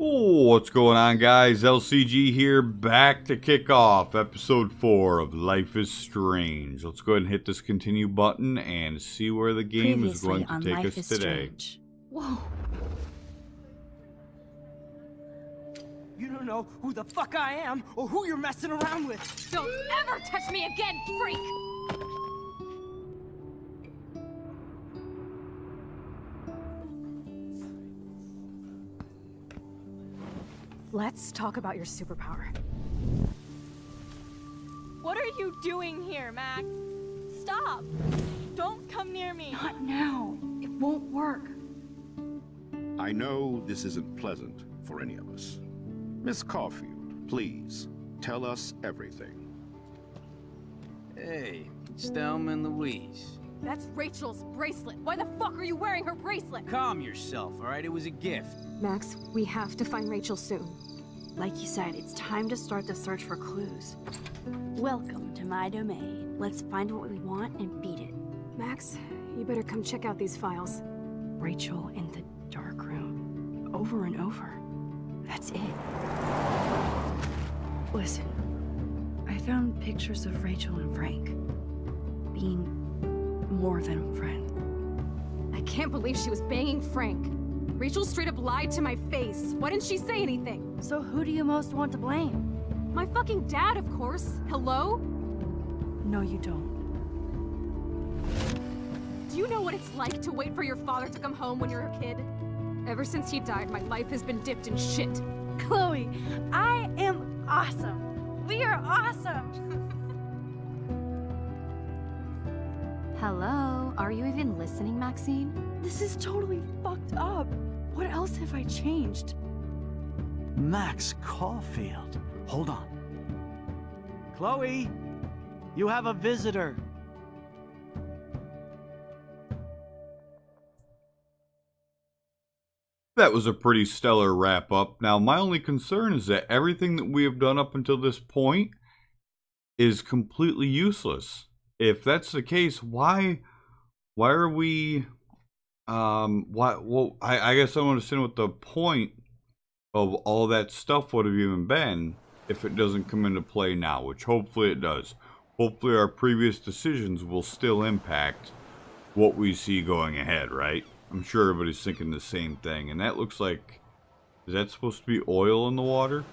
Oh, what's going on, guys? LCG here, back to kick off episode 4 of Life is Strange. Let's go ahead and hit this continue button and see where the game is going to take us today. Whoa. You don't know who the fuck I am or who you're messing around with. Don't ever touch me again, freak! Let's talk about your superpower. What are you doing here, Max? Stop! Don't come near me! Not now. It won't work. I know this isn't pleasant for any of us. Miss Caulfield, please, tell us everything. Hey, it's Thelma and Louise. That's Rachel's bracelet. Why the fuck are you wearing her bracelet? Calm yourself, all right? It was a gift. Max, we have to find Rachel soon. Like you said, it's time to start the search for clues. Welcome to my domain. Let's find what we want and beat it. Max, you better come check out these files. Rachel in the Darkroom. Over and over. That's it. Listen, I found pictures of Rachel and Frank being more than a friend. I can't believe she was banging Frank. Rachel straight up lied to my face. Why didn't she say anything? So who do you most want to blame? My fucking dad, of course. Hello? No, you don't. Do you know what it's like to wait for your father to come home when you're a kid? Ever since he died, my life has been dipped in shit. Chloe, I am awesome! We are awesome! Hello? Are you even listening, Maxine? This is totally fucked up. What else have I changed? Max Caulfield. Hold on. Chloe, you have a visitor. That was a pretty stellar wrap-up. Now, my only concern is that everything that we have done up until this point is completely useless. If that's the case, why are we... I guess I don't understand what the point of all that stuff would have even been if it doesn't come into play now, which hopefully it does. Hopefully our previous decisions will still impact what we see going ahead, right? I'm sure everybody's thinking the same thing. And that looks like, is that supposed to be oil in the water?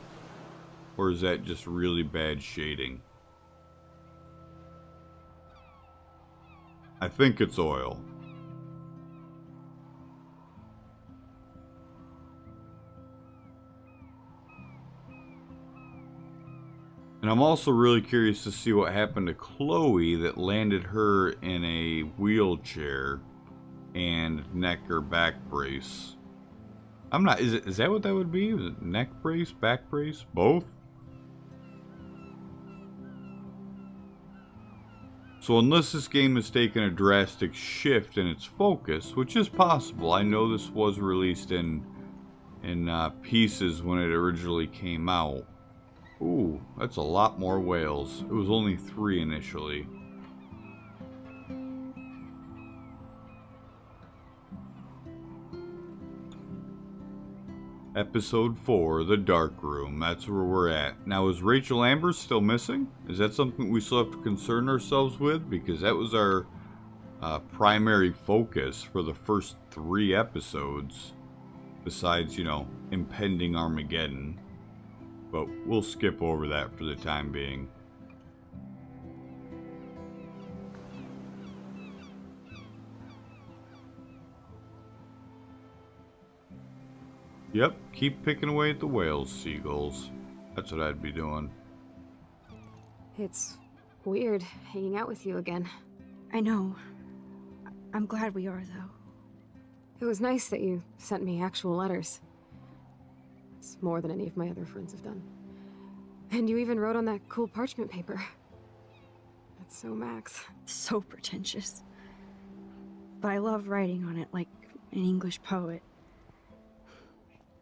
Or is that just really bad shading? I think it's oil. And I'm also really curious to see what happened to Chloe that landed her in a wheelchair and neck or back brace. I'm not, is that what that would be? Is it neck brace, back brace, both? So unless this game has taken a drastic shift in its focus, which is possible, I know this was released in pieces when it originally came out. Ooh, that's a lot more whales. It was only 3 initially. Episode 4, The Darkroom. That's where we're at. Now, is Rachel Amber still missing? Is that something we still have to concern ourselves with? Because that was our primary focus for the first 3 episodes. Besides, you know, impending Armageddon. But we'll skip over that for the time being. Yep, keep picking away at the whales, seagulls. That's what I'd be doing. It's weird hanging out with you again. I know. I'm glad we are, though. It was nice that you sent me actual letters. It's more than any of my other friends have done. And you even wrote on that cool parchment paper. That's so Max. So pretentious. But I love writing on it like an English poet.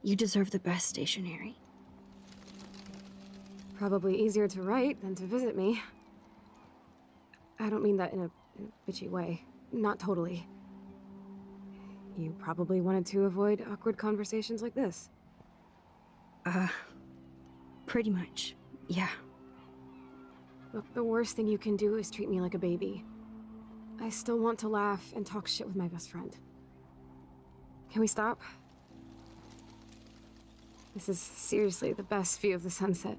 You deserve the best stationery. Probably easier to write than to visit me. I don't mean that in a bitchy way. Not totally. You probably wanted to avoid awkward conversations like this. Pretty much, yeah. Look, the worst thing you can do is treat me like a baby. I still want to laugh and talk shit with my best friend. Can we stop? This is seriously the best view of the sunset.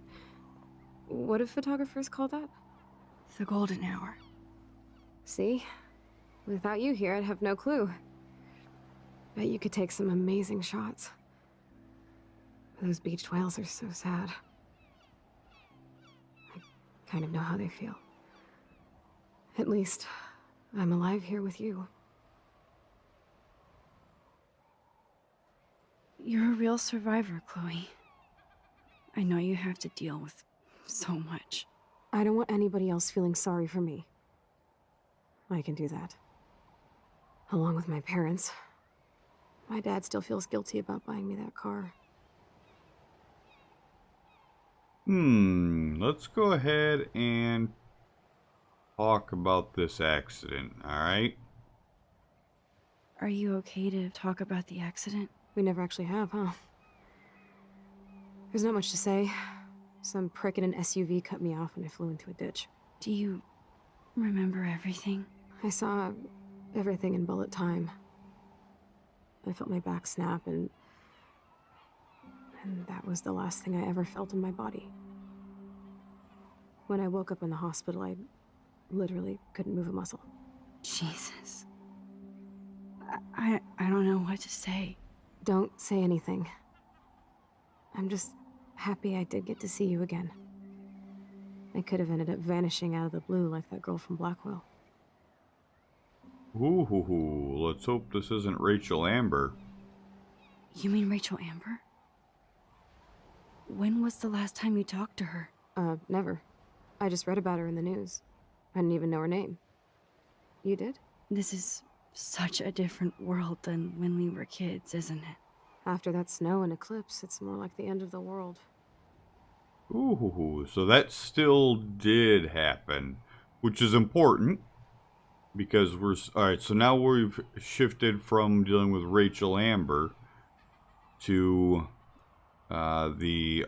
What do photographers call that? The golden hour. See? Without you here, I'd have no clue. Bet you could take some amazing shots. Those beached whales are so sad. I kind of know how they feel. At least, I'm alive here with you. You're a real survivor, Chloe. I know you have to deal with so much. I don't want anybody else feeling sorry for me. I can do that. Along with my parents. My dad still feels guilty about buying me that car. Let's go ahead and talk about this accident, alright? Are you okay to talk about the accident? We never actually have, huh? There's not much to say. Some prick in an SUV cut me off and I flew into a ditch. Do you remember everything? I saw everything in bullet time. I felt my back snap and that was the last thing I ever felt in my body. When I woke up in the hospital, I literally couldn't move a muscle. Jesus. I don't know what to say. Don't say anything. I'm just happy I did get to see you again. I could have ended up vanishing out of the blue like that girl from Blackwell. Ooh, let's hope this isn't Rachel Amber. You mean Rachel Amber? When was the last time you talked to her? Never. I just read about her in the news. I didn't even know her name. You did? This is such a different world than when we were kids, isn't it? After that snow and eclipse, it's more like the end of the world. Ooh, so that still did happen, which is important because we're alright. So now we've shifted from dealing with Rachel Amber to the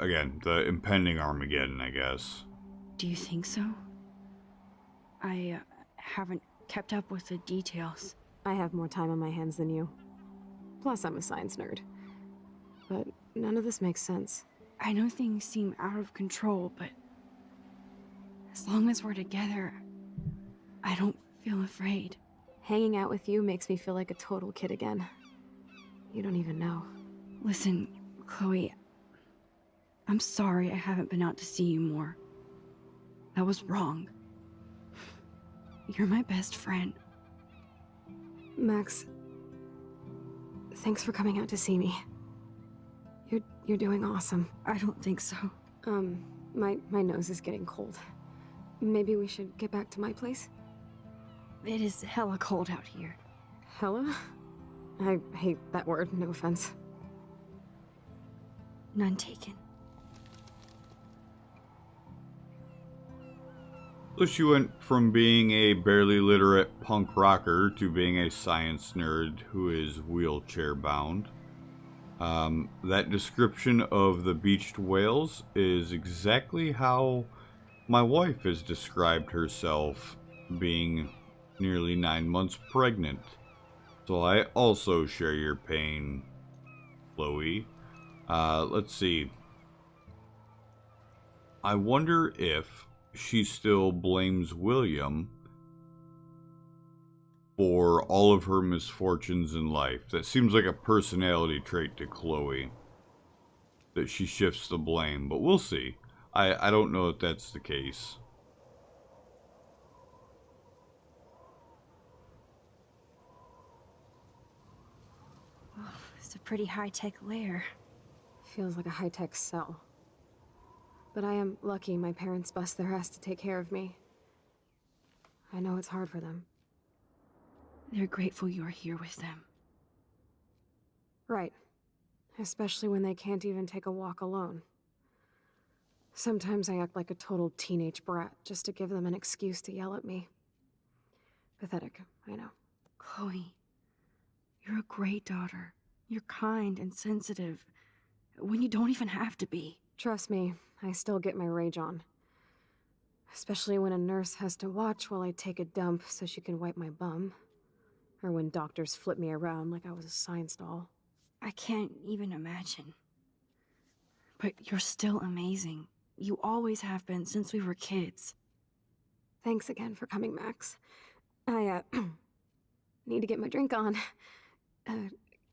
impending Armageddon, I guess. Do you think so? I haven't kept up with the details. I have more time on my hands than you. Plus, I'm a science nerd. But none of this makes sense. I know things seem out of control, but as long as we're together, I don't feel afraid. Hanging out with you makes me feel like a total kid again. You don't even know. Listen, Chloe, I'm sorry I haven't been out to see you more. That was wrong. You're my best friend. Max, thanks for coming out to see me. You're doing awesome. I don't think so. My nose is getting cold. Maybe we should get back to my place? It is hella cold out here. Hella? I hate that word, no offense. None taken. So she went from being a barely literate punk rocker to being a science nerd who is wheelchair bound. That description of the beached whales is exactly how my wife has described herself, being nearly 9 months pregnant. So I also share your pain, Chloe. Let's see. I wonder if she still blames William for all of her misfortunes in life. That seems like a personality trait to Chloe, that she shifts the blame, but we'll see. I don't know if that's the case. Oh, it's a pretty high-tech lair. Feels like a high-tech cell. But I am lucky my parents bust their ass to take care of me. I know it's hard for them. They're grateful you're here with them. Right. Especially when they can't even take a walk alone. Sometimes I act like a total teenage brat just to give them an excuse to yell at me. Pathetic, I know. Chloe, you're a great daughter. You're kind and sensitive. when you don't even have to be. Trust me, I still get my rage on. Especially when a nurse has to watch while I take a dump so she can wipe my bum. Or when doctors flip me around like I was a science doll. I can't even imagine. But you're still amazing. You always have been since we were kids. Thanks again for coming, Max. I, need to get my drink on.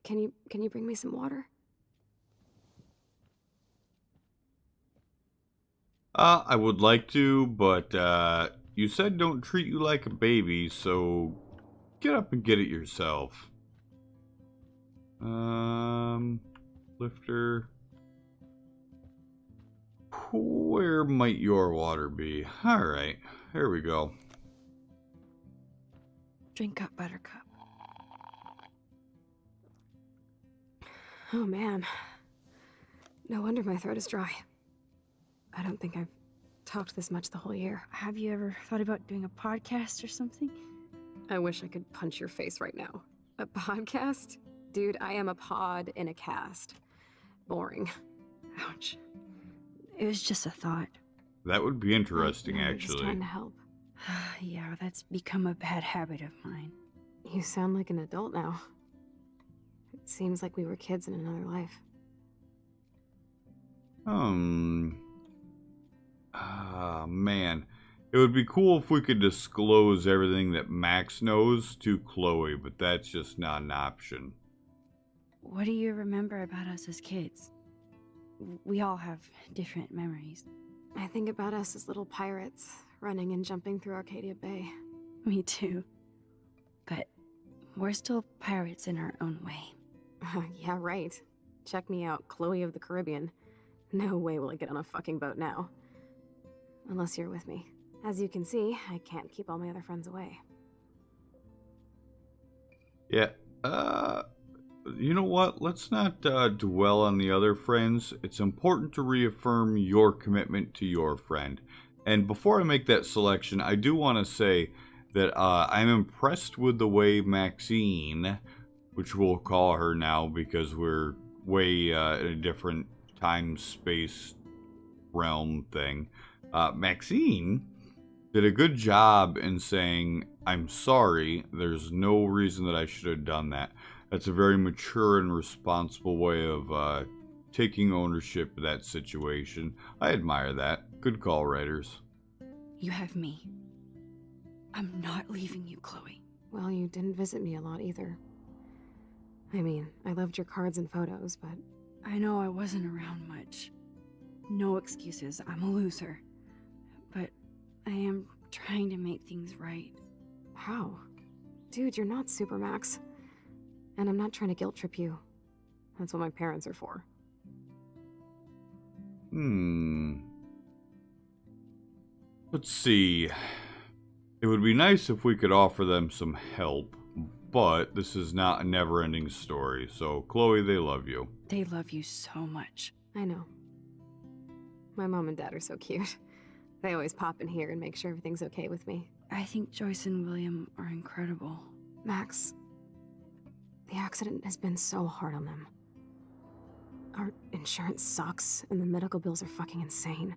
Can you bring me some water? I would like to, but you said don't treat you like a baby, so get up and get it yourself. Lifter. Where might your water be? Alright, here we go. Drink up, Buttercup. Oh man. No wonder my throat is dry. I don't think I've talked this much the whole year. Have you ever thought about doing a podcast or something? I wish I could punch your face right now. A podcast? Dude, I am a pod in a cast. Boring. Ouch. It was just a thought. That would be interesting, No, I'm just actually. trying to help. Yeah, that's become a bad habit of mine. You sound like an adult now. It seems like we were kids in another life. Ah, man. It would be cool if we could disclose everything that Max knows to Chloe, but that's just not an option. What do you remember about us as kids? We all have different memories. I think about us as little pirates, running and jumping through Arcadia Bay. Me too. But we're still pirates in our own way. Yeah, right. Check me out, Chloe of the Caribbean. No way will I get on a fucking boat now. Unless you're with me. As you can see, I can't keep all my other friends away. Yeah, you know what? Let's not dwell on the other friends. It's important to reaffirm your commitment to your friend. And before I make that selection, I do want to say that I'm impressed with the way Maxine, which we'll call her now because we're way in a different time-space realm thing. Maxine did a good job in saying, I'm sorry, there's no reason that I should have done that. That's a very mature and responsible way of taking ownership of that situation. I admire that. Good call, writers. You have me. I'm not leaving you, Chloe. Well, you didn't visit me a lot either. I mean, I loved your cards and photos, but... I know I wasn't around much. No excuses, I'm a loser. But I am trying to make things right. How? Dude, you're not Supermax. And I'm not trying to guilt trip you. That's what my parents are for. Let's see. It would be nice if we could offer them some help, but this is not a never-ending story. So, Chloe, they love you. They love you so much. I know. My mom and dad are so cute. They always pop in here and make sure everything's okay with me. I think Joyce and William are incredible. Max, the accident has been so hard on them. Our insurance sucks, and the medical bills are fucking insane.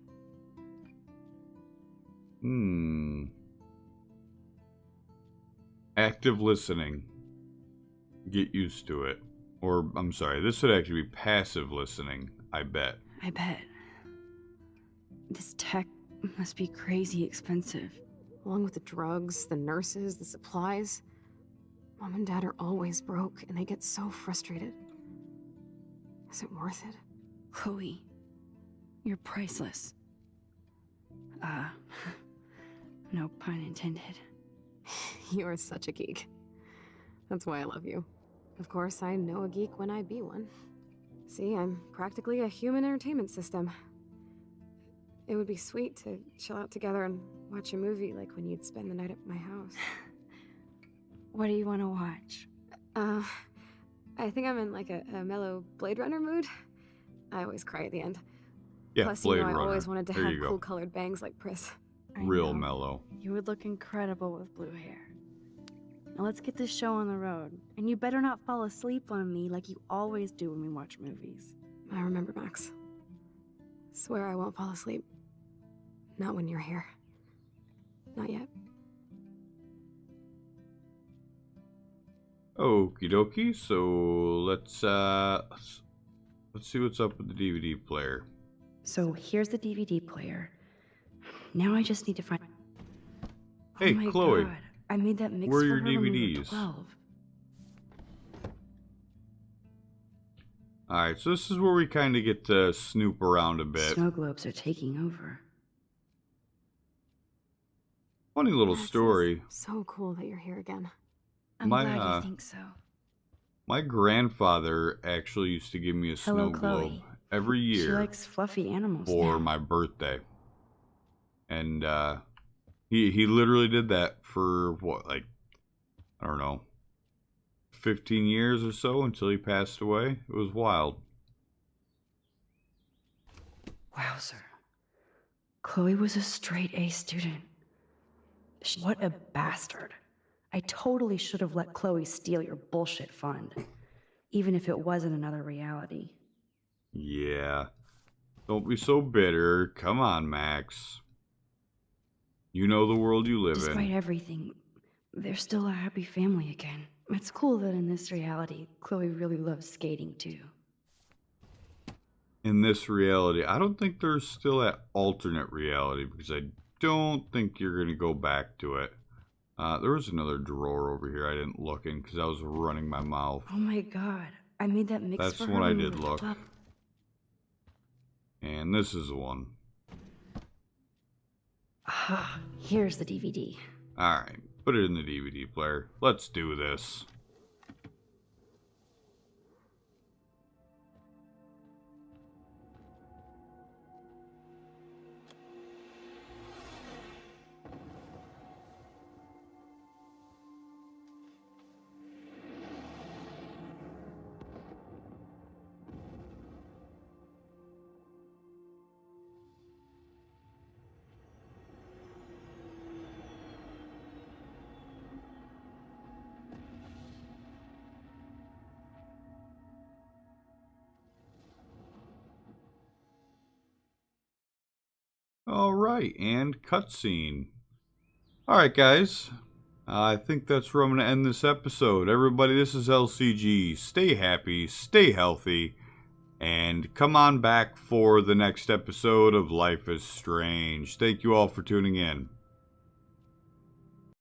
Active listening. Get used to it. Or, I'm sorry, this would actually be passive listening, I bet. I bet. This tech must be crazy expensive. Along with the drugs, the nurses, the supplies. Mom and Dad are always broke, and they get so frustrated. Is it worth it? Chloe, you're priceless. No pun intended. You are such a geek. That's why I love you. Of course, I know a geek when I be one. See, I'm practically a human entertainment system. It would be sweet to chill out together and watch a movie like when you'd spend the night at my house. What do you want to watch? I think I'm in like a mellow Blade Runner mood. I always cry at the end. Yeah, Plus, Blade you know, I Runner. always wanted to There have you go. cool colored bangs like Pris. I Real know. mellow. You would look incredible with blue hair. Now let's get this show on the road. And you better not fall asleep on me like you always do when we watch movies. I remember, Max. Swear I won't fall asleep. Not when you're here. Not yet. Okie dokie, so let's see what's up with the DVD player. So here's the DVD player. Now I just need to find. Hey, oh my Chloe, God. I made that mix where are for your her when we were DVDs? 12. Alright, so this is where we kind of get to snoop around a bit. Snow globes are taking over. Funny little Max, it is story. so cool that you're here again. I'm My, glad you think so. My grandfather actually used to give me a Hello, snow globe Chloe. every She year likes fluffy animals for now. my birthday. And he literally did that for what, like, I don't know, 15 years or so until he passed away. It was wild. Wowzer. Chloe was a straight A student. What a bastard. I totally should have let Chloe steal your bullshit fund. Even if it wasn't another reality. Yeah. Don't be so bitter. Come on, Max. You know the world you live Despite in. everything, they're still a happy family again. It's cool that in this reality, Chloe really loves skating too. In this reality, I don't think there's still that alternate reality because I don't think you're going to go back to it. There was another drawer over here I didn't look in because I was running my mouth. Oh my God. I made that mix That's for the her one I when we did were look. 12. And this is the one. Ah, here's the DVD. Alright, put it in the DVD player. Let's do this. Alright, and cutscene. Alright, guys. I think that's where I'm going to end this episode. Everybody, this is LCG. Stay happy, stay healthy, and come on back for the next episode of Life is Strange. Thank you all for tuning in.